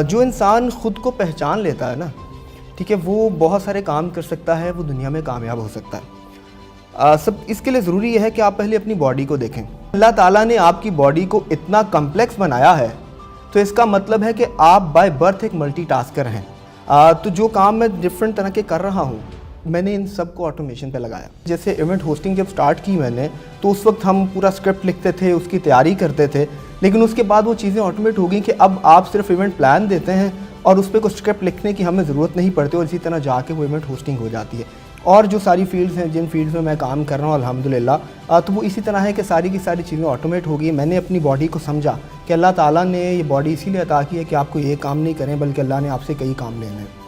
جو انسان خود کو پہچان لیتا ہے نا، ٹھیک ہے، وہ بہت سارے کام کر سکتا ہے، وہ دنیا میں کامیاب ہو سکتا ہے۔ سب اس کے لیے ضروری یہ ہے کہ آپ پہلے اپنی باڈی کو دیکھیں۔ اللہ تعالیٰ نے آپ کی باڈی کو اتنا کمپلیکس بنایا ہے، تو اس کا مطلب ہے کہ آپ بائی برتھ ایک ملٹی ٹاسکر ہیں۔ تو جو کام میں ڈفرینٹ طرح کے کر رہا ہوں، میں نے ان سب کو آٹومیشن پہ لگایا۔ جیسے ایونٹ ہوسٹنگ جب سٹارٹ کی میں نے، تو اس وقت ہم پورا اسکرپٹ لکھتے تھے، اس کی تیاری کرتے تھے، لیکن اس کے بعد وہ چیزیں آٹومیٹ ہو گئیں کہ اب آپ صرف ایونٹ پلان دیتے ہیں اور اس پہ کوئی اسکرپٹ لکھنے کی ہمیں ضرورت نہیں پڑتی، اور اسی طرح جا کے وہ ایونٹ ہوسٹنگ ہو جاتی ہے۔ اور جو ساری فیلڈز ہیں، جن فیلڈز میں میں کام کر رہا ہوں الحمدللہ، تو وہ اسی طرح ہے کہ ساری کی ساری چیزیں آٹومیٹ ہو گئی۔ میں نے اپنی باڈی کو سمجھا کہ اللہ تعالیٰ نے یہ باڈی اسی لیے عطا کی ہے کہ آپ کو یہ کام نہیں کریں، بلکہ اللہ نے آپ سے کئی کام لینے ہیں۔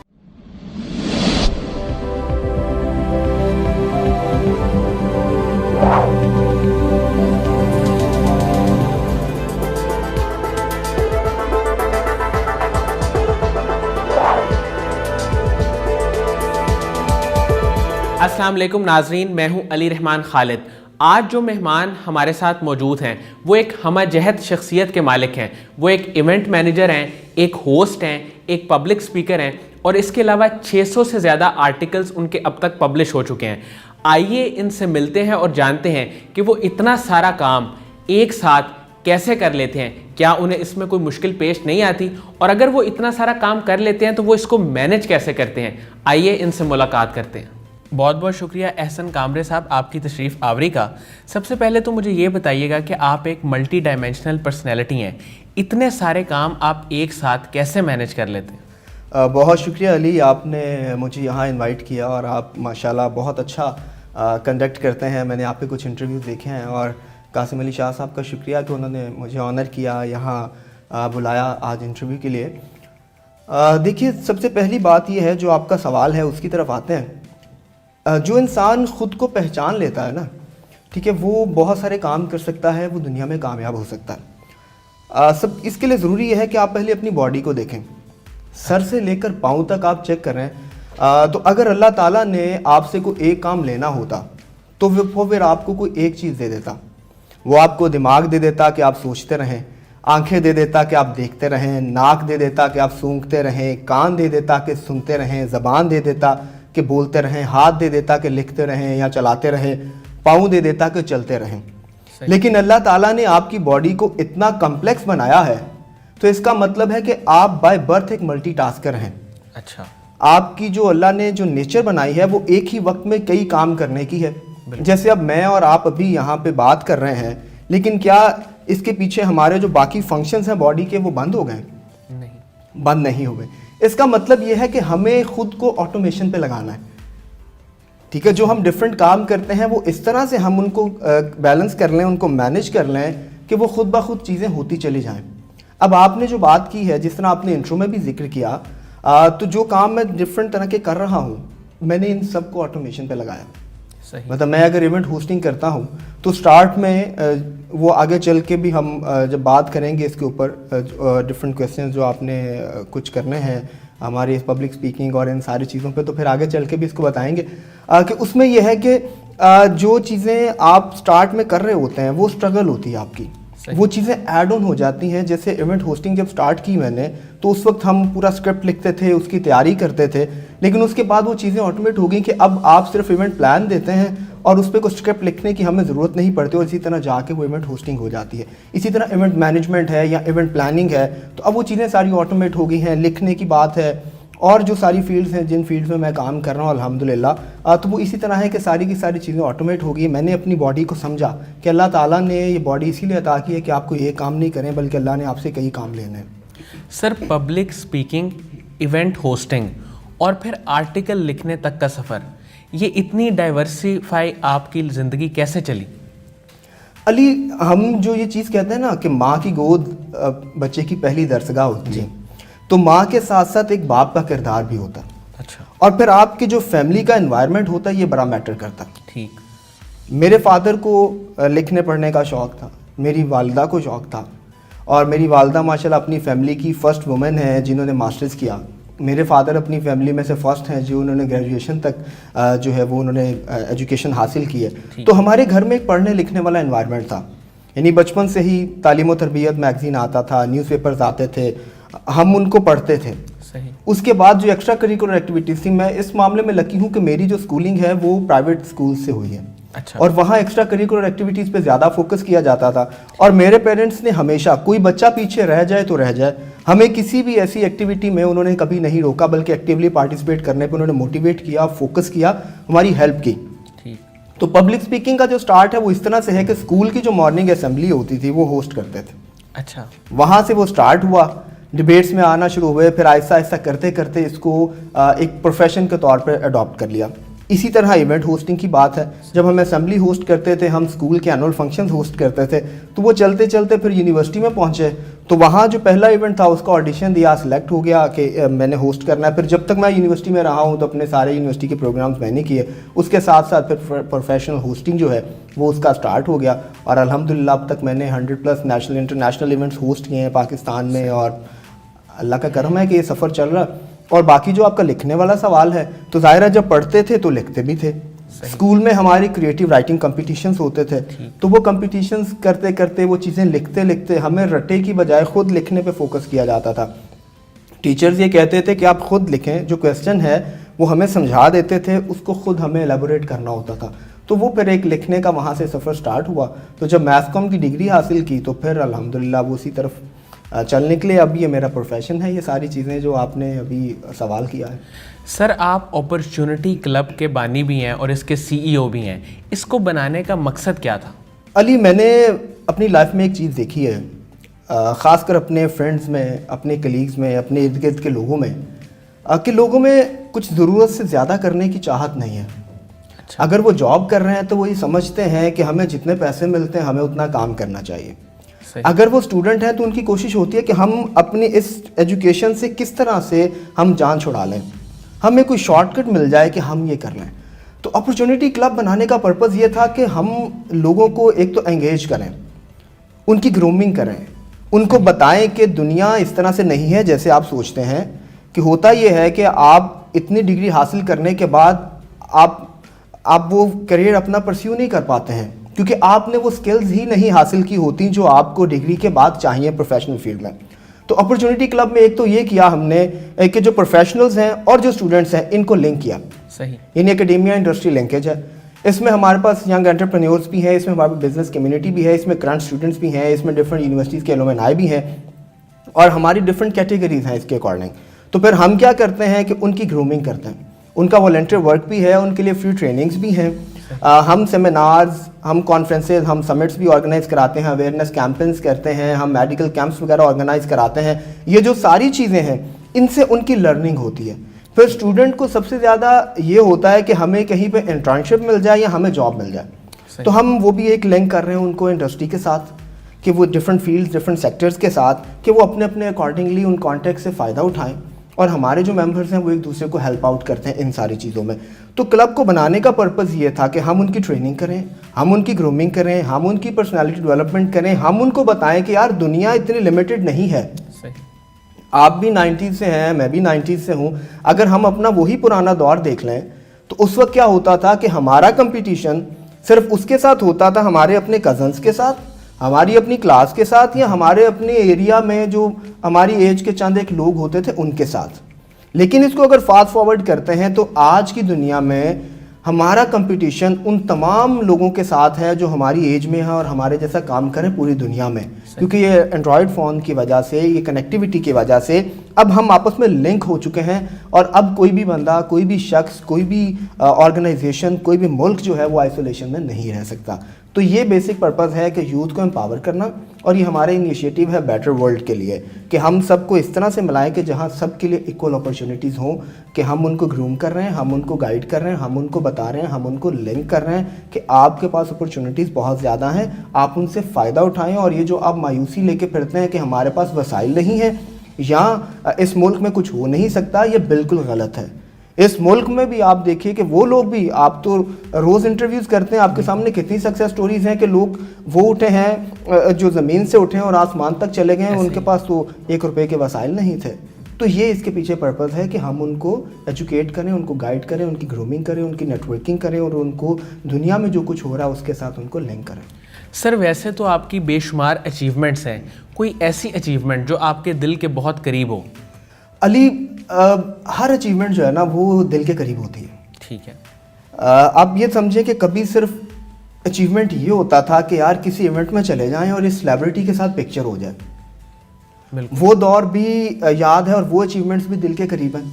السلام علیکم ناظرین، میں ہوں علی رحمان خالد۔ آج جو مہمان ہمارے ساتھ موجود ہیں وہ ایک ہمہ جہت شخصیت کے مالک ہیں۔ وہ ایک ایونٹ مینیجر ہیں، ایک ہوسٹ ہیں، ایک پبلک سپیکر ہیں، اور اس کے علاوہ 600 سے زیادہ آرٹیکلز ان کے اب تک پبلش ہو چکے ہیں۔ آئیے ان سے ملتے ہیں اور جانتے ہیں کہ وہ اتنا سارا کام ایک ساتھ کیسے کر لیتے ہیں، کیا انہیں اس میں کوئی مشکل پیش نہیں آتی، اور اگر وہ اتنا سارا کام کر لیتے ہیں تو وہ اس کو مینیج کیسے کرتے ہیں۔ آئیے ان سے ملاقات کرتے ہیں۔ بہت بہت شکریہ احسن کامرے صاحب آپ کی تشریف آوری کا۔ سب سے پہلے تو مجھے یہ بتائیے گا کہ آپ ایک ملٹی ڈائمینشنل پرسنالٹی ہیں، اتنے سارے کام آپ ایک ساتھ کیسے مینیج کر لیتے ہیں؟ بہت شکریہ علی، آپ نے مجھے یہاں انوائٹ کیا، اور آپ ماشاءاللہ بہت اچھا کنڈکٹ کرتے ہیں۔ میں نے آپ کے کچھ انٹرویوز دیکھے ہیں، اور قاسم علی شاہ صاحب کا شکریہ کہ انہوں نے مجھے آنر کیا، یہاں بلایا آج انٹرویو کے لیے۔ دیکھیے، سب سے پہلی بات یہ ہے، جو آپ کا سوال ہے اس کی طرف آتے ہیں۔ جو انسان خود کو پہچان لیتا ہے نا، ٹھیک ہے، وہ بہت سارے کام کر سکتا ہے، وہ دنیا میں کامیاب ہو سکتا ہے۔ سب اس کے لیے ضروری یہ ہے کہ آپ پہلے اپنی باڈی کو دیکھیں، سر سے لے کر پاؤں تک آپ چیک کریں۔ تو اگر اللہ تعالیٰ نے آپ سے کوئی ایک کام لینا ہوتا تو وہ پھر آپ کو کوئی ایک چیز دے دیتا۔ وہ آپ کو دماغ دے دیتا کہ آپ سوچتے رہیں، آنکھیں دے دیتا کہ آپ دیکھتے رہیں، ناک دے دیتا کہ آپ سونگھتے رہیں، کان دے دیتا کہ سنتے رہیں، زبان دے دیتا کہ بولتے رہیں، ہاتھ دے دیتا کہ لکھتے رہیں یا چلاتے رہیں، پاؤں دے دیتا کہ چلتے رہیں۔ لیکن اللہ تعالیٰ نے آپ کی باڈی کو اتنا کمپلیکس بنایا ہے، تو اس کا مطلب ہے کہ آپ بائی برتھ ایک ملٹی ٹاسکر ہیں۔ اچھا، آپ کی جو اللہ نے جو نیچر بنائی ہے وہ ایک ہی وقت میں کئی کام کرنے کی ہے۔ جیسے اب میں اور آپ ابھی یہاں پہ بات کر رہے ہیں، لیکن کیا اس کے پیچھے ہمارے جو باقی فنکشنز ہیں باڈی کے، وہ بند ہو گئے؟ نہیں، بند نہیں ہو گئے۔ اس کا مطلب یہ ہے کہ ہمیں خود کو آٹومیشن پہ لگانا ہے، ٹھیک ہے۔ جو ہم ڈفرینٹ کام کرتے ہیں وہ اس طرح سے ہم ان کو بیلنس کر لیں، ان کو مینیج کر لیں کہ وہ خود بخود چیزیں ہوتی چلی جائیں۔ اب آپ نے جو بات کی ہے، جس طرح آپ نے انٹرو میں بھی ذکر کیا، تو جو کام میں ڈفرینٹ طرح کے کر رہا ہوں، میں نے ان سب کو آٹومیشن پہ لگایا۔ مطلب میں اگر ایونٹ ہوسٹنگ کرتا ہوں تو سٹارٹ میں وہ آگے چل کے بھی ہم جب بات کریں گے اس کے اوپر، ڈفرینٹ کویسچنز جو آپ نے کچھ کرنے ہیں ہماری پبلک سپیکنگ اور ان ساری چیزوں پہ، تو پھر آگے چل کے بھی اس کو بتائیں گے کہ اس میں یہ ہے کہ جو چیزیں آپ سٹارٹ میں کر رہے ہوتے ہیں وہ اسٹرگل ہوتی ہے آپ کی، وہ چیزیں ایڈ آن ہو جاتی ہیں۔ جیسے ایونٹ ہوسٹنگ جب سٹارٹ کی میں نے، تو اس وقت ہم پورا اسکرپٹ لکھتے تھے، اس کی تیاری کرتے تھے، لیکن اس کے بعد وہ چیزیں آٹومیٹ ہو گئیں کہ اب آپ صرف ایونٹ پلان دیتے ہیں اور اس پہ کوئی اسکرپٹ لکھنے کی ہمیں ضرورت نہیں پڑتی، اور اسی طرح جا کے وہ ایونٹ ہوسٹنگ ہو جاتی ہے۔ اسی طرح ایونٹ مینجمنٹ ہے یا ایونٹ پلاننگ ہے، تو اب وہ چیزیں ساری آٹومیٹ ہو گئی ہیں۔ لکھنے کی بات ہے، اور جو ساری فیلڈز ہیں، جن فیلڈز میں میں کام کر رہا ہوں الحمدللہ، تو وہ اسی طرح ہے کہ ساری کی ساری چیزیں آٹومیٹ ہو گئی۔ میں نے اپنی باڈی کو سمجھا کہ اللہ تعالیٰ نے یہ باڈی اسی لیے عطا کی ہے کہ آپ کو یہ کام نہیں کریں، بلکہ اللہ نے آپ سے کئی کام لینے ہیں۔ سر، پبلک سپیکنگ، ایونٹ ہوسٹنگ اور پھر آرٹیکل لکھنے تک کا سفر، یہ اتنی ڈائیورسیفائی آپ کی زندگی کیسے چلی؟ علی، ہم جو یہ چیز کہتے ہیں نا کہ ماں کی گود بچے کی پہلی درسگاہ ہوتی ہے، تو ماں کے ساتھ ساتھ ایک باپ کا کردار بھی ہوتا ہے۔ اچھا، اور پھر آپ کے جو فیملی کا انوائرمنٹ ہوتا ہے، یہ بڑا میٹر کرتا ہے۔ ٹھیک۔ میرے فادر کو لکھنے پڑھنے کا شوق تھا، میری والدہ کو شوق تھا، اور میری والدہ ماشاءاللہ اپنی فیملی کی فرسٹ وومن ہے جنہوں نے ماسٹرز کیا۔ میرے فادر اپنی فیملی میں سے فرسٹ ہیں جو انہوں نے گریجویشن تک جو ہے وہ انہوں نے ایجوکیشن حاصل کی ہے۔ تو ہمارے گھر میں ایک پڑھنے لکھنے والا انوائرمنٹ تھا، یعنی بچپن سے ہی تعلیم و تربیت میگزین آتا تھا، نیوز پیپرز آتے تھے، ہم ان کو پڑھتے تھے. صحیح. اس کے بعد جو ایکسٹرا کریکولر ایکٹیویٹیز تھی, میں اس معاملے میں لکی ہوں کہ میری جو اسکولنگ ہے وہ پرائیویٹ اسکول سے ہوئی ہے. اچھا. اور وہاں ایکسٹرا کریکولر ایکٹیویٹیز پہ زیادہ فوکس کیا جاتا تھا. اور میرے پیرنٹس نے ہمیشہ, کوئی بچہ پیچھے رہ جائے تو رہ جائے, ہمیں کسی بھی ایسی ایکٹیویٹی میں انہوں نے کبھی نہیں روکا, بلکہ ایکٹیولی پارٹیسپیٹ کرنے پہ انہوں نے موٹیویٹ کیا, فوکس کیا, ہماری ہیلپ کی. تو پبلک اسپیکنگ کا جو سٹارٹ ہے وہ اس طرح سے ہے کہ اسکول کی جو مارننگ اسمبلی ہوتی تھی وہ ہوسٹ کرتے تھے. اچھا. وہاں وہاں سے وہ سٹارٹ ہوا, ڈبیٹس میں آنا شروع ہوئے, پھر آہستہ آہستہ کرتے کرتے اس کو ایک پروفیشن کے طور پہ اڈاپٹ کر لیا. اسی طرح ایونٹ ہوسٹنگ کی بات ہے, جب ہم اسمبلی ہوسٹ کرتے تھے, ہم اسکول کے اینول فنکشنز ہوسٹ کرتے تھے, تو وہ چلتے چلتے پھر یونیورسٹی میں پہنچے. تو وہاں جو پہلا ایونٹ تھا اس کا آڈیشن دیا, سلیکٹ ہو گیا کہ میں نے ہوسٹ کرنا ہے. پھر جب تک میں یونیورسٹی میں رہا ہوں تو اپنے سارے یونیورسٹی کے پروگرامز میں نے کیے. اس کے ساتھ ساتھ پھر پروفیشنل ہوسٹنگ جو ہے وہ اس کا سٹارٹ ہو گیا, اور الحمدللہ اب تک میں نے 100+ نیشنل انٹرنیشنل ایونٹس ہوسٹ کیے ہیں پاکستان میں, اور اللہ کا کرم ہے کہ یہ سفر چل رہا. اور باقی جو آپ کا لکھنے والا سوال ہے, تو ظاہر ہے جب پڑھتے تھے تو لکھتے بھی تھے. اسکول میں ہماری کریٹیو رائٹنگ کمپٹیشنز ہوتے تھے, تو وہ کمپٹیشنز کرتے کرتے وہ چیزیں لکھتے لکھتے ہمیں رٹے کی بجائے خود لکھنے پہ فوکس کیا جاتا تھا. ٹیچرز یہ کہتے تھے کہ آپ خود لکھیں, جو کویسچن ہے وہ ہمیں سمجھا دیتے تھے, اس کو خود ہمیں ایلیبوریٹ کرنا ہوتا تھا. تو وہ پھر ایک لکھنے کا وہاں سے سفر سٹارٹ ہوا. تو جب میتھ کام کی ڈگری حاصل کی تو پھر الحمدللہ وہ اسی طرف چل نکلے. اب یہ میرا پروفیشن ہے, یہ ساری چیزیں جو آپ نے ابھی سوال کیا ہے. سر آپ اپرچونٹی کلب کے بانی بھی ہیں اور اس کے CEO بھی ہیں, اس کو بنانے کا مقصد کیا تھا؟ علی, میں نے اپنی لائف میں ایک چیز دیکھی ہے, خاص کر اپنے فرینڈز میں, اپنے کلیگز میں, اپنے ارد گرد کے لوگوں میں, کہ لوگوں میں کچھ ضرورت سے زیادہ کرنے کی چاہت نہیں ہے. اگر وہ جاب کر رہے ہیں تو وہ یہ سمجھتے ہیں کہ ہمیں جتنے پیسے ملتے ہیں ہمیں اتنا کام کرنا چاہیے. اگر وہ اسٹوڈنٹ ہیں تو ان کی کوشش ہوتی ہے کہ ہم اپنی اس ایجوکیشن سے کس طرح سے ہم جان چھڑا لیں, ہمیں کوئی شارٹ کٹ مل جائے کہ ہم یہ کر لیں. تو اپرچونٹی کلب بنانے کا پرپز یہ تھا کہ ہم لوگوں کو ایک تو انگیج کریں, ان کی گرومنگ کریں, ان کو بتائیں کہ دنیا اس طرح سے نہیں ہے جیسے آپ سوچتے ہیں. کہ ہوتا یہ ہے کہ آپ اتنی ڈگری حاصل کرنے کے بعد آپ وہ کریئر اپنا پرسیو نہیں کر پاتے ہیں, کیونکہ آپ نے وہ سکلز ہی نہیں حاصل کی ہوتی جو آپ کو ڈگری کے بعد چاہیے پروفیشنل فیلڈ میں. تو اپرچونٹی کلب میں ایک تو یہ کیا ہم نے کہ جو پروفیشنلز ہیں اور جو اسٹوڈنٹس ہیں ان کو لنک کیا. صحیح. یعنی اکیڈیمیا انڈسٹری لنکیج ہے. اس میں ہمارے پاس ینگ انٹرپرینیورز بھی ہیں, اس میں ہمارے پاس بزنس کمیونٹی بھی ہے, اس میں کرنٹ اسٹوڈنٹس بھی ہیں, اس میں ڈفرینٹ یونیورسٹیز کے الومنائی بھی ہیں, اور ہماری ڈفرینٹ کیٹیگریز ہیں اس کے اکارڈنگ. تو پھر ہم کیا کرتے ہیں کہ ان کی گرومنگ کرتے ہیں, ان کا والنٹیئر ورک بھی ہے, ان کے لیے فری ٹریننگز بھی ہیں. ہم سیمینارز, ہم کانفرنسز, ہم سمٹس بھی آرگنائز کراتے ہیں, اویئرنیس کیمپینز کرتے ہیں, ہم میڈیکل کیمپس وغیرہ آرگنائز کراتے ہیں. یہ جو ساری چیزیں ہیں ان سے ان کی لرننگ ہوتی ہے. پھر اسٹوڈنٹ کو سب سے زیادہ یہ ہوتا ہے کہ ہمیں کہیں پہ انٹرنشپ مل جائے یا ہمیں جاب مل جائے. تو ہم وہ بھی ایک لنک کر رہے ہیں ان کو انڈسٹری کے ساتھ, کہ وہ ڈفرینٹ فیلڈز, ڈفرینٹ سیکٹرز کے ساتھ, کہ وہ اپنے اپنے اکارڈنگلی ان کانٹیکٹ سے فائدہ اٹھائیں, اور ہمارے جو ممبرز ہیں وہ ایک دوسرے کو ہیلپ آؤٹ کرتے ہیں ان ساری چیزوں میں. تو کلب کو بنانے کا پرپز یہ تھا کہ ہم ان کی ٹریننگ کریں, ہم ان کی گرومنگ کریں, ہم ان کی پرسنالٹی ڈیولپمنٹ کریں, ہم ان کو بتائیں کہ یار دنیا اتنی لمیٹڈ نہیں ہے. آپ بھی 90s سے ہیں, میں بھی 90s سے ہوں. اگر ہم اپنا وہی پرانا دور دیکھ لیں تو اس وقت کیا ہوتا تھا کہ ہمارا کمپٹیشن صرف اس کے ساتھ ہوتا تھا, ہمارے اپنے کزنس کے ساتھ, ہماری اپنی کلاس کے ساتھ, یا ہمارے اپنے ایریا میں جو ہماری ایج کے چند ایک لوگ ہوتے تھے ان کے ساتھ. لیکن اس کو اگر فاسٹ فارورڈ کرتے ہیں تو آج کی دنیا میں ہمارا کمپٹیشن ان تمام لوگوں کے ساتھ ہے جو ہماری ایج میں ہیں اور ہمارے جیسا کام کریں پوری دنیا میں. کیونکہ یہ اینڈرائڈ فون کی وجہ سے, یہ کنیکٹیوٹی کی وجہ سے اب ہم آپس میں لنک ہو چکے ہیں, اور اب کوئی بھی بندہ, کوئی بھی شخص, کوئی بھی آرگنائزیشن, کوئی بھی ملک جو ہے وہ آئسولیشن میں نہیں رہ سکتا. تو یہ بیسک پرپز ہے کہ یوتھ کو امپاور کرنا, اور یہ ہمارا انیشیٹو ہے بیٹر ورلڈ کے لیے, کہ ہم سب کو اس طرح سے ملائیں کہ جہاں سب کے لیے ایکول اپرچونیٹیز ہوں, کہ ہم ان کو گروم کر رہے ہیں, ہم ان کو گائیڈ کر رہے ہیں, ہم ان کو بتا رہے ہیں, ہم ان کو لنک کر رہے ہیں کہ آپ کے پاس اپرچونیٹیز بہت زیادہ ہیں, آپ ان سے فائدہ اٹھائیں. اور یہ جو آپ مایوسی لے کے پھرتے ہیں کہ ہمارے پاس وسائل نہیں ہیں یا اس ملک میں کچھ ہو نہیں سکتا, یہ بالکل غلط ہے. اس ملک میں بھی آپ دیکھیے کہ وہ لوگ بھی, آپ تو روز انٹرویوز کرتے ہیں, آپ کے سامنے کتنی سکسیس سٹوریز ہیں کہ لوگ وہ اٹھے ہیں جو زمین سے اٹھے ہیں اور آسمان تک چلے گئے ہیں, ان کے پاس تو 1 روپے کے وسائل نہیں تھے. تو یہ اس کے پیچھے پرپز ہے کہ ہم ان کو ایجوکیٹ کریں, ان کو گائیڈ کریں, ان کی گرومنگ کریں, ان کی نیٹ ورکنگ کریں, اور ان کو دنیا میں جو کچھ ہو رہا ہے اس کے ساتھ ان کو لنک کریں. سر ویسے تو آپ کی بے شمار اچیومنٹس ہیں, کوئی ایسی اچیومنٹ جو آپ کے دل کے بہت قریب ہو؟ علی, ہر اچیومنٹ جو ہے نا وہ دل کے قریب ہوتی ہے. ٹھیک ہے. آپ یہ سمجھیں کہ کبھی صرف اچیومنٹ یہ ہوتا تھا کہ یار کسی ایونٹ میں چلے جائیں اور اس سیلیبریٹی کے ساتھ پکچر ہو جائے, وہ دور بھی یاد ہے اور وہ اچیومنٹس بھی دل کے قریب ہیں.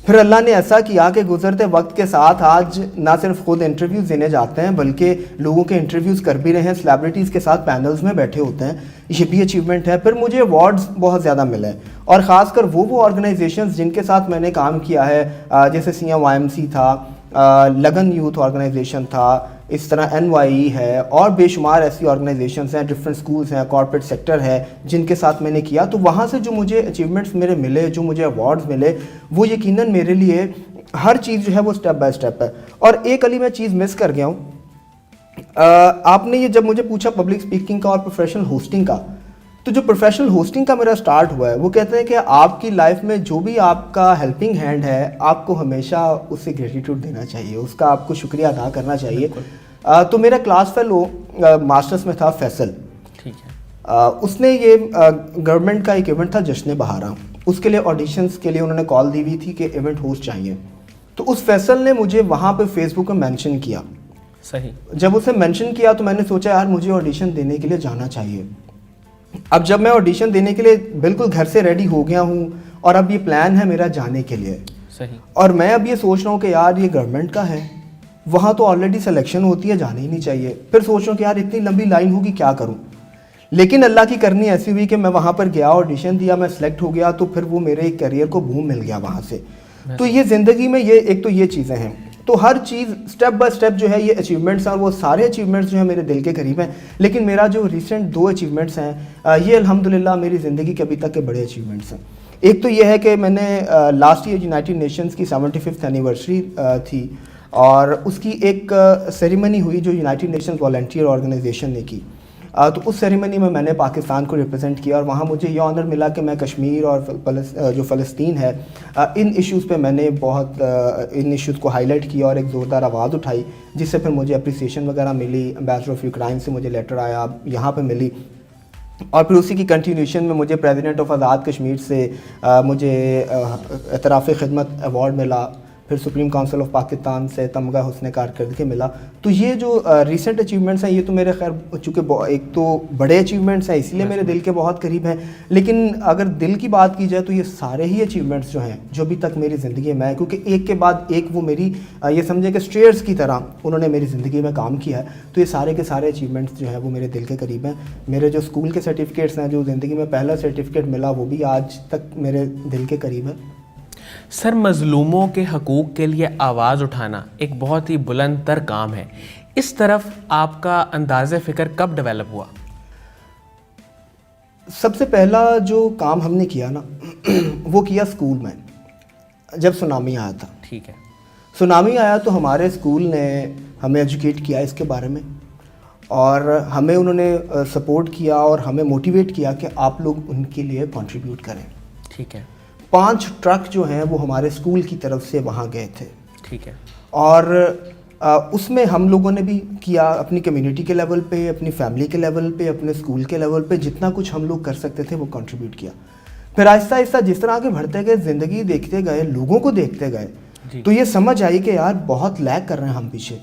پھر اللہ نے ایسا کیا کہ گزرتے وقت کے ساتھ آج نہ صرف خود انٹرویوز دینے جاتے ہیں بلکہ لوگوں کے انٹرویوز کر بھی رہے ہیں, سیلیبریٹیز کے ساتھ پینلز میں بیٹھے ہوتے ہیں, یہ بھی اچیومنٹ ہے. پھر مجھے ایوارڈز بہت زیادہ ملے اور خاص کر وہ آرگنائزیشنز جن کے ساتھ میں نے کام کیا ہے, جیسے CMYMC تھا, لگن یوتھ آرگنائزیشن تھا, اس طرح NYE ہے اور بے شمار ایسی آرگنائزیشنز ہیں, ڈفرینٹ سکولز ہیں, کارپوریٹ سیکٹر ہے جن کے ساتھ میں نے کیا. تو وہاں سے جو مجھے اچیومنٹس میرے ملے, جو مجھے ایوارڈز ملے, وہ یقیناً میرے لیے ہر چیز جو ہے وہ اسٹیپ بائی اسٹیپ ہے. اور ایک علی میں چیز مس کر گیا ہوں, آپ نے یہ جب مجھے پوچھا پبلک اسپیکنگ کا اور پروفیشنل ہوسٹنگ کا, تو جو پروفیشنل ہوسٹنگ کا میرا سٹارٹ ہوا ہے وہ کہتے ہیں کہ آپ کی لائف میں جو بھی آپ کا ہیلپنگ ہینڈ ہے آپ کو ہمیشہ اس سے گریٹیٹیوڈ دینا چاہیے, اس کا آپ کو شکریہ ادا کرنا چاہیے. تو میرا کلاس فیلو ماسٹرز میں تھا فیصل, ٹھیک ہے. اس نے یہ گورنمنٹ کا ایک ایونٹ تھا جشن بہارا, اس کے لیے آڈیشنز کے لیے انہوں نے کال دی ہوئی تھی کہ ایونٹ ہوسٹ چاہیے. تو اس فیصل نے مجھے وہاں پہ فیس بک میں مینشن کیا. صحیح. جب اسے مینشن کیا تو میں نے سوچا یار مجھے آڈیشن دینے کے لیے جانا چاہیے. اب جب میں آڈیشن دینے کے لیے بالکل گھر سے ریڈی ہو گیا ہوں اور اب یہ پلان ہے میرا جانے کے لیے, صحیح, اور میں اب یہ سوچ رہا ہوں کہ یار یہ گورنمنٹ کا ہے, وہاں تو آلریڈی سلیکشن ہوتی ہے, جانا ہی نہیں چاہیے. پھر سوچ رہا ہوں کہ یار اتنی لمبی لائن ہوگی کیا کروں, لیکن اللہ کی کرنی ایسی ہوئی کہ میں وہاں پر گیا, آڈیشن دیا, میں سلیکٹ ہو گیا, تو پھر وہ میرے کیریئر کو بوم مل گیا وہاں سے. تو یہ زندگی میں یہ ایک تو یہ چیزیں ہیں, تو ہر چیز سٹیپ بائی سٹیپ جو ہے یہ اچیومنٹس ہیں, اور وہ سارے اچیومنٹس جو ہیں میرے دل کے قریب ہیں. لیکن میرا جو ریسنٹ 2 اچیومنٹس ہیں یہ الحمدللہ میری زندگی کے ابھی تک کے بڑے اچیومنٹس ہیں. ایک تو یہ ہے کہ میں نے لاسٹ ایئر یونائٹڈ نیشنز کی 75th اینیورسری تھی اور اس کی ایک سیریمنی ہوئی جو یونائٹڈ نیشنز والنٹیئر آرگنائزیشن نے کی. تو اس سیریمنی میں نے پاکستان کو ریپرزینٹ کیا اور وہاں مجھے یہ آنر ملا کہ میں کشمیر اور جو فلسطین ہے ان ایشوز پہ میں نے بہت ان ایشوز کو ہائی لائٹ کیا اور ایک زوردار آواز اٹھائی, جس سے پھر مجھے اپریسیشن وغیرہ ملی. امبیسڈر آف یوکرائن سے مجھے لیٹر آیا, یہاں پہ ملی, اور پھر اسی کی کنٹینیوشن میں مجھے پریزیڈنٹ آف آزاد کشمیر سے مجھے اعتراف خدمت ایوارڈ ملا. پھر سپریم کونسل آف پاکستان سے تمغہ حسن کارکردگی ملا. تو یہ جو ریسنٹ اچیومنٹس ہیں یہ تو میرے خیر چونکہ ایک تو بڑے اچیومنٹس ہیں اسی لیے میرے دل کے بہت قریب ہیں, لیکن اگر دل کی بات کی جائے تو یہ سارے ہی اچیومنٹس جو ہیں جو ابھی تک میری زندگی میں ہیں, کیونکہ ایک کے بعد ایک وہ میری یہ سمجھیں کہ اسٹیئرس کی طرح انہوں نے میری زندگی میں کام کیا ہے. تو یہ سارے کے سارے اچیومنٹس جو ہیں وہ میرے دل کے قریب ہیں. میرے جو اسکول کے سرٹیفکیٹس ہیں, جو زندگی میں پہلا سرٹیفکیٹ ملا, وہ بھی آج تک میرے دل کے قریب ہے. سر مظلوموں کے حقوق کے لیے آواز اٹھانا ایک بہت ہی بلند تر کام ہے, اس طرف آپ کا انداز فکر کب ڈیولپ ہوا؟ سب سے پہلا جو کام ہم نے کیا نا وہ کیا اسکول میں جب سونامی آیا تھا. ٹھیک ہے. سونامی آیا تو ہمارے اسکول نے ہمیں ایجوکیٹ کیا اس کے بارے میں, اور ہمیں انہوں نے سپورٹ کیا اور ہمیں موٹیویٹ کیا کہ آپ لوگ ان کے لیے کنٹریبیوٹ کریں. ٹھیک ہے. 5 ٹرک جو ہیں وہ ہمارے اسکول کی طرف سے وہاں گئے تھے. ٹھیک ہے. اور اس میں ہم لوگوں نے بھی کیا اپنی کمیونٹی کے لیول پہ, اپنی فیملی کے لیول پہ, اپنے اسکول کے لیول پہ جتنا کچھ ہم لوگ کر سکتے تھے وہ کنٹریبیوٹ کیا. پھر آہستہ آہستہ جس طرح آگے بڑھتے گئے, زندگی دیکھتے گئے, لوگوں کو دیکھتے گئے, تو یہ سمجھ آئی کہ یار بہت لیگ کر رہے ہیں ہم پیچھے,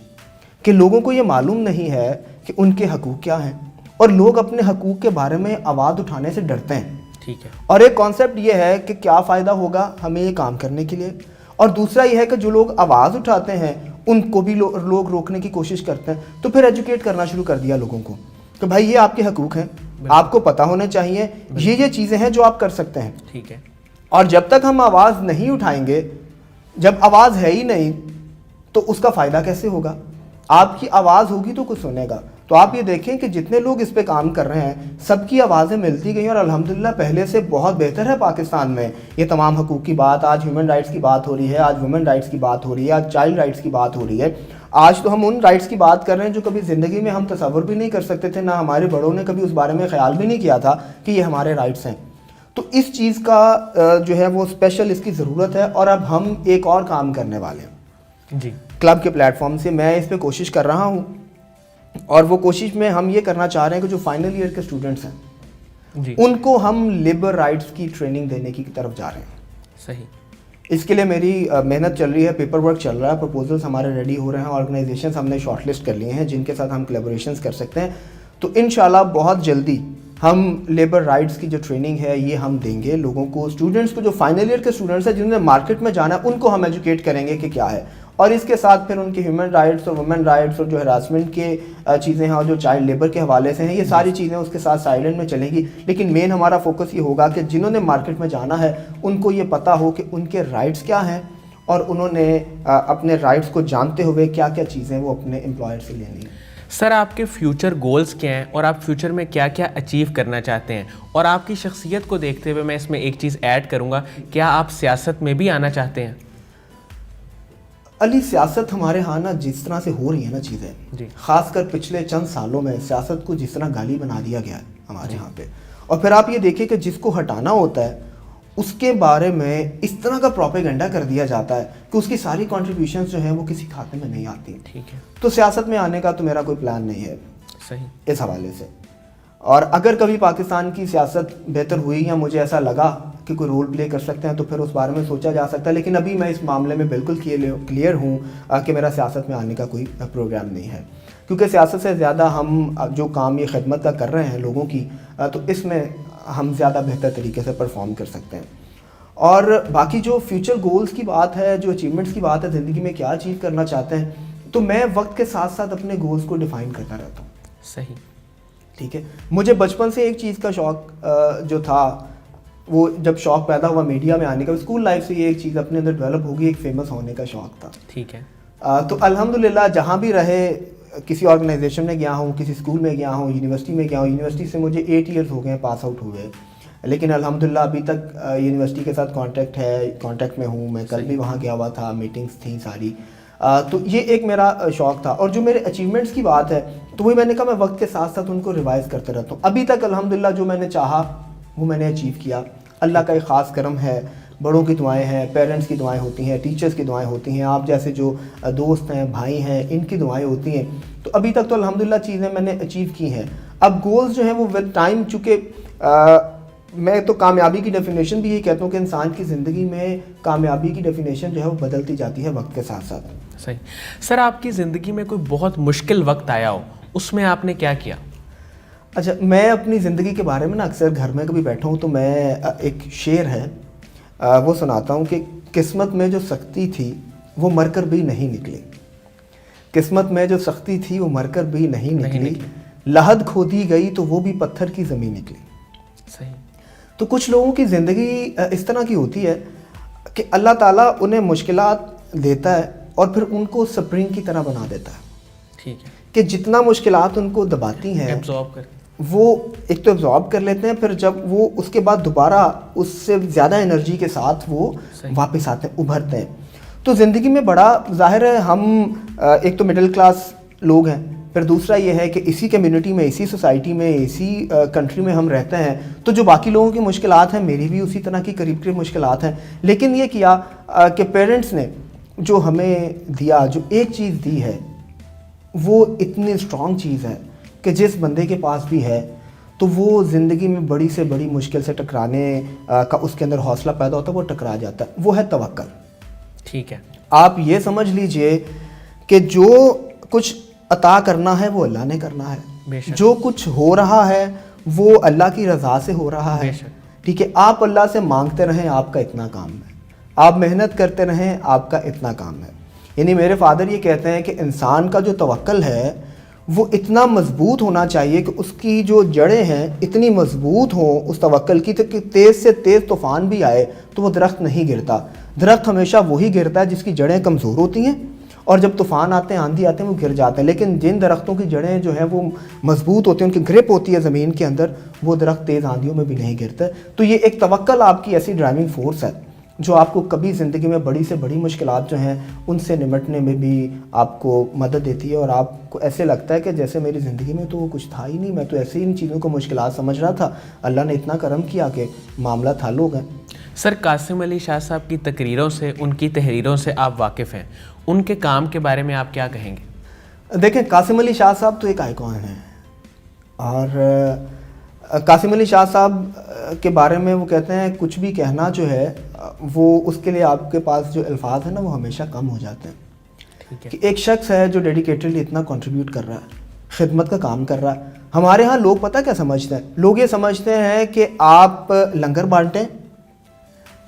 کہ لوگوں کو یہ معلوم نہیں ہے کہ ان کے حقوق کیا ہیں, اور لوگ اپنے حقوق کے بارے میں آواز اٹھانے سے ڈرتے ہیں. ٹھیک ہے. اور ایک کانسیپٹ یہ ہے کہ کیا فائدہ ہوگا ہمیں یہ کام کرنے کے لیے, اور دوسرا یہ ہے کہ جو لوگ آواز اٹھاتے ہیں ان کو بھی لوگ روکنے کی کوشش کرتے ہیں. تو پھر ایجوکیٹ کرنا شروع کر دیا لوگوں کو کہ بھائی یہ آپ کے حقوق ہیں, آپ کو پتہ ہونے چاہیے, یہ چیزیں ہیں جو آپ کر سکتے ہیں. ٹھیک ہے. اور جب تک ہم آواز نہیں اٹھائیں گے, جب آواز ہے ہی نہیں تو اس کا فائدہ کیسے ہوگا؟ آپ کی آواز ہوگی تو کچھ سنے گا. تو آپ یہ دیکھیں کہ جتنے لوگ اس پہ کام کر رہے ہیں سب کی آوازیں ملتی گئی اور الحمدللہ پہلے سے بہت بہتر ہے پاکستان میں. یہ تمام حقوق کی بات, آج ہیومن رائٹس کی بات ہو رہی ہے, آج وومن رائٹس کی بات ہو رہی ہے, آج چائلڈ رائٹس کی بات ہو رہی ہے. آج تو ہم ان رائٹس کی بات کر رہے ہیں جو کبھی زندگی میں ہم تصور بھی نہیں کر سکتے تھے, نہ ہمارے بڑوں نے کبھی اس بارے میں خیال بھی نہیں کیا تھا کہ یہ ہمارے رائٹس ہیں. تو اس چیز کا جو ہے وہ اسپیشل اس کی ضرورت ہے. اور اب ہم ایک اور کام کرنے والے ہیں جی, کلب کے پلیٹ فارم سے. میں اس پہ کوشش کر رہا ہوں اور وہ کوشش میں ہم یہ کرنا چاہ رہے ہیں کہ جو فائنل ایئر کے اسٹوڈنٹس ہیں جی ان کو ہم لیبر رائٹس کی ٹریننگ دینے کی طرف جا رہے ہیں. صحیح. اس کے لیے میری محنت چل رہی ہے, پیپر ورک چل رہا ہے, پروپوزلس ہمارے ریڈی ہو رہے ہیں, آرگنائزیشنس ہم نے شارٹ لسٹ کر لیے ہیں جن کے ساتھ ہم کولیبوریشنس کر سکتے ہیں. تو انشاءاللہ بہت جلدی ہم لیبر رائٹس کی جو ٹریننگ ہے یہ ہم دیں گے لوگوں کو, اسٹوڈنٹس کو, جو فائنل ایئر کے اسٹوڈنٹس ہیں جنہوں نے مارکیٹ میں جانا ہے ان کو ہم ایجوکیٹ کریں گے کہ کیا ہے. اور اس کے ساتھ پھر ان کے ہیومن رائٹس اور وومن رائٹس اور جو ہراسمنٹ کے چیزیں ہیں اور جو چائلڈ لیبر کے حوالے سے ہیں, یہ ساری چیزیں اس کے ساتھ سائلنٹ میں چلیں گی. لیکن مین ہمارا فوکس یہ ہوگا کہ جنہوں نے مارکیٹ میں جانا ہے ان کو یہ پتہ ہو کہ ان کے رائٹس کیا ہیں اور انہوں نے اپنے رائٹس کو جانتے ہوئے کیا کیا چیزیں وہ اپنے امپلائر سے لینی ہیں. سر آپ کے فیوچر گولز کیا ہیں اور آپ فیوچر میں کیا کیا اچیو کرنا چاہتے ہیں؟ اور آپ کی شخصیت کو دیکھتے ہوئے میں اس میں ایک چیز ایڈ کروں گا, کیا آپ سیاست میں بھی آنا چاہتے ہیں؟ علی, سیاست ہمارے ہاں نا جس طرح سے ہو رہی ہیں نا چیزیں, جی خاص کر پچھلے چند سالوں میں سیاست کو جس طرح گالی بنا دیا گیا ہے ہمارے یہاں پہ, اور پھر آپ یہ دیکھیں کہ جس کو ہٹانا ہوتا ہے اس کے بارے میں اس طرح کا پروپیگنڈا کر دیا جاتا ہے کہ اس کی ساری کنٹریبیوشنز جو ہیں وہ کسی کھاتے میں نہیں آتی. ٹھیک ہے. تو سیاست میں آنے کا تو میرا کوئی پلان نہیں ہے صحیح. اس حوالے سے. اور اگر کبھی پاکستان کی سیاست بہتر ہوئی یا مجھے ایسا لگا کہ کوئی رول پلے کر سکتے ہیں تو پھر اس بارے میں سوچا جا سکتا ہے, لیکن ابھی میں اس معاملے میں بالکل کلیئر ہوں کہ میرا سیاست میں آنے کا کوئی پروگرام نہیں ہے, کیونکہ سیاست سے زیادہ ہم جو کام یہ خدمت کا کر رہے ہیں لوگوں کی, تو اس میں ہم زیادہ بہتر طریقے سے پرفارم کر سکتے ہیں. اور باقی جو فیوچر گولز کی بات ہے, جو اچیومنٹس کی بات ہے, زندگی میں کیا اچیو کرنا چاہتے ہیں, تو میں وقت کے ساتھ ساتھ اپنے گولز کو ڈیفائن کرتا رہتا ہوں. صحیح. ٹھیک ہے. مجھے بچپن سے ایک چیز کا شوق جو تھا, وہ جب شوق پیدا ہوا میڈیا میں آنے کا, اسکول لائف سے یہ ایک چیز اپنے اندر ڈیولپ ہوگی, ایک فیمس ہونے کا شوق تھا. ٹھیک ہے. تو الحمدللہ جہاں بھی رہے, کسی آرگنائزیشن میں گیا ہوں, کسی اسکول میں گیا ہوں, یونیورسٹی میں گیا ہوں. یونیورسٹی سے مجھے 8 ایئرز ہو گئے ہیں پاس آؤٹ ہوئے, لیکن الحمدللہ ابھی تک یونیورسٹی کے ساتھ کانٹیکٹ میں ہوں. میں کل بھی وہاں گیا ہوا تھا, میٹنگس تھیں ساری. تو یہ ایک میرا شوق تھا. اور جو میرے اچیومنٹس کی بات ہے تو وہی میں نے کہا میں وقت کے ساتھ ساتھ ان کو ریوائز کرتے رہتا ہوں. ابھی تک الحمدللہ جو میں نے چاہا وہ میں نے اچیو کیا. اللہ کا ایک خاص کرم ہے, بڑوں کی دعائیں ہیں, پیرنٹس کی دعائیں ہوتی ہیں, ٹیچرز کی دعائیں ہوتی ہیں, آپ جیسے جو دوست ہیں, بھائی ہیں, ان کی دعائیں ہوتی ہیں. تو ابھی تک تو الحمدللہ چیزیں میں نے اچیو کی ہیں. اب گولز جو ہیں وہ ود ٹائم, چونکہ میں تو کامیابی کی ڈیفینیشن بھی یہ کہتا ہوں کہ انسان کی زندگی میں کامیابی کی ڈیفینیشن جو ہے وہ بدلتی جاتی ہے وقت کے ساتھ ساتھ. صحیح. سر آپ کی زندگی میں کوئی بہت مشکل وقت آیا ہو, اس میں آپ نے کیا کیا؟ اچھا, میں اپنی زندگی کے بارے میں نا اکثر گھر میں کبھی بیٹھا ہوں تو میں ایک شعر ہے وہ سناتا ہوں کہ قسمت میں جو سختی تھی وہ مر کر بھی نہیں نکلی. قسمت میں جو سختی تھی وہ مر کر بھی نہیں نکلی, لحد کھودی گئی تو وہ بھی پتھر کی زمین نکلی. صحیح. تو کچھ لوگوں کی زندگی اس طرح کی ہوتی ہے کہ اللہ تعالیٰ انہیں مشکلات دیتا ہے اور پھر ان کو سپرنگ کی طرح بنا دیتا ہے. ٹھیک ہے. کہ جتنا مشکلات ان کو دباتی ہیں وہ ایک تو ایبزارب کر لیتے ہیں, پھر جب وہ اس کے بعد دوبارہ اس سے زیادہ انرجی کے ساتھ وہ واپس آتے ہیں, ابھرتے ہیں. تو زندگی میں بڑا ظاہر ہے ہم ایک تو مڈل کلاس لوگ ہیں, پھر دوسرا یہ ہے کہ اسی کمیونٹی میں, اسی سوسائٹی میں, اسی کنٹری میں ہم رہتے ہیں. تو جو باقی لوگوں کی مشکلات ہیں میری بھی اسی طرح کی قریب قریب مشکلات ہیں. لیکن یہ کیا کہ پیرنٹس نے جو ہمیں دیا, جو ایک چیز دی ہے وہ اتنی اسٹرانگ چیز ہے کہ جس بندے کے پاس بھی ہے تو وہ زندگی میں بڑی سے بڑی مشکل سے ٹکرانے کا اس کے اندر حوصلہ پیدا ہوتا ہے, وہ ٹکرا جاتا ہے. وہ ہے توکل. ٹھیک ہے. آپ یہ سمجھ لیجئے کہ جو کچھ عطا کرنا ہے وہ اللہ نے کرنا ہے, جو کچھ ہو رہا ہے وہ اللہ کی رضا سے ہو رہا ہے. ٹھیک ہے. آپ اللہ سے مانگتے رہیں, آپ کا اتنا کام ہے. آپ محنت کرتے رہیں, آپ کا اتنا کام ہے. یعنی میرے فادر یہ کہتے ہیں کہ انسان کا جو توکل ہے وہ اتنا مضبوط ہونا چاہیے کہ اس کی جو جڑیں ہیں اتنی مضبوط ہوں اس توکل کی کہ تیز سے تیز طوفان بھی آئے تو وہ درخت نہیں گرتا. درخت ہمیشہ وہی گرتا ہے جس کی جڑیں کمزور ہوتی ہیں, اور جب طوفان آتے ہیں, آندھی آتے ہیں, وہ گر جاتے ہیں. لیکن جن درختوں کی جڑیں جو ہیں وہ مضبوط ہوتی ہیں, ان کی گرپ ہوتی ہے زمین کے اندر, وہ درخت تیز آندھیوں میں بھی نہیں گرتا. تو یہ ایک توکل آپ کی ایسی ڈرائیونگ فورس ہے جو آپ کو کبھی زندگی میں بڑی سے بڑی مشکلات جو ہیں ان سے نمٹنے میں بھی آپ کو مدد دیتی ہے, اور آپ کو ایسے لگتا ہے کہ جیسے میری زندگی میں تو وہ کچھ تھا ہی نہیں, میں تو ایسے ہی ان چیزوں کو مشکلات سمجھ رہا تھا, اللہ نے اتنا کرم کیا کہ معاملات حل ہو گئے. سر قاسم علی شاہ صاحب کی تقریروں سے, ان کی تحریروں سے آپ واقف ہیں, ان کے کام کے بارے میں آپ کیا کہیں گے؟ دیکھیں قاسم علی شاہ صاحب تو ایک آئیکن ہیں، اور قاسم علی شاہ صاحب کے بارے میں وہ کہتے ہیں کچھ بھی کہنا جو ہے وہ اس کے لیے آپ کے پاس جو الفاظ ہیں نا وہ ہمیشہ کم ہو جاتے ہیں، کہ ایک شخص ہے جو ڈیڈیکیٹڈلی اتنا کنٹریبیوٹ کر رہا ہے، خدمت کا کام کر رہا ہے۔ ہمارے ہاں لوگ پتہ کیا سمجھتے ہیں، لوگ یہ سمجھتے ہیں کہ آپ لنگر بانٹیں،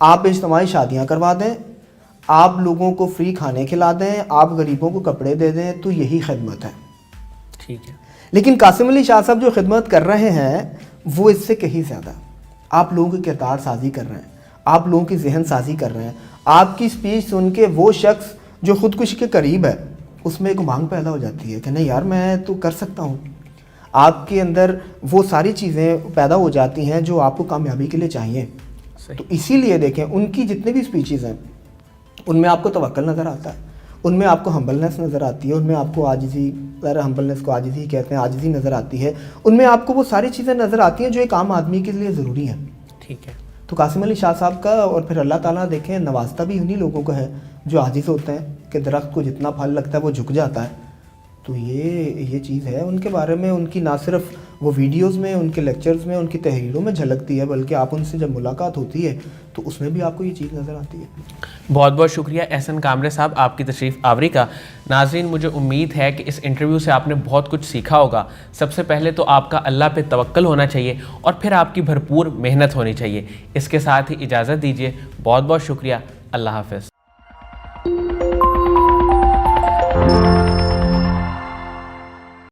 آپ اجتماعی شادیاں کروا دیں، آپ لوگوں کو فری کھانے کھلا دیں، آپ غریبوں کو کپڑے دے دیں، تو یہی خدمت ہے۔ ٹھیک ہے، لیکن قاسم علی شاہ صاحب جو خدمت کر رہے ہیں وہ اس سے کہیں زیادہ، آپ لوگوں کی کردار سازی کر رہے ہیں، آپ لوگوں کی ذہن سازی کر رہے ہیں۔ آپ کی سپیچ سن کے وہ شخص جو خودکشی کے قریب ہے اس میں ایک امنگ پیدا ہو جاتی ہے کہ نہیں یار میں تو کر سکتا ہوں۔ آپ کے اندر وہ ساری چیزیں پیدا ہو جاتی ہیں جو آپ کو کامیابی کے لیے چاہیے۔ تو اسی لیے دیکھیں ان کی جتنے بھی سپیچز ہیں ان میں آپ کو توکل نظر آتا ہے، ان میں آپ کو ہمبلنس نظر آتی ہے، ان میں آپ کو عاجزی، ہمبلنس کو عاجزی کہتے ہیں، عاجزی نظر آتی ہے، ان میں آپ کو وہ ساری چیزیں نظر آتی ہیں جو ایک عام آدمی کے لیے ضروری ہیں۔ ٹھیک ہے، تو قاسم علی شاہ صاحب کا اور پھر اللہ تعالیٰ دیکھیں نوازتا بھی انہی لوگوں کو ہے جو عاجز ہوتے ہیں، کہ درخت کو جتنا پھل لگتا ہے وہ جھک جاتا ہے۔ تو یہ چیز ہے ان کے بارے میں، ان کی نہ صرف وہ ویڈیوز میں، ان کے لیکچرز میں، ان کی تحریروں میں جھلکتی ہے، بلکہ آپ ان سے جب ملاقات ہوتی ہے تو اس میں بھی آپ کو یہ چیز نظر آتی ہے۔ بہت بہت شکریہ احسن کامرے صاحب آپ کی تشریف آوری کا۔ ناظرین مجھے امید ہے کہ اس انٹرویو سے آپ نے بہت کچھ سیکھا ہوگا۔ سب سے پہلے تو آپ کا اللہ پہ توکل ہونا چاہیے اور پھر آپ کی بھرپور محنت ہونی چاہیے۔ اس کے ساتھ ہی اجازت دیجیے، بہت بہت شکریہ، اللہ حافظ۔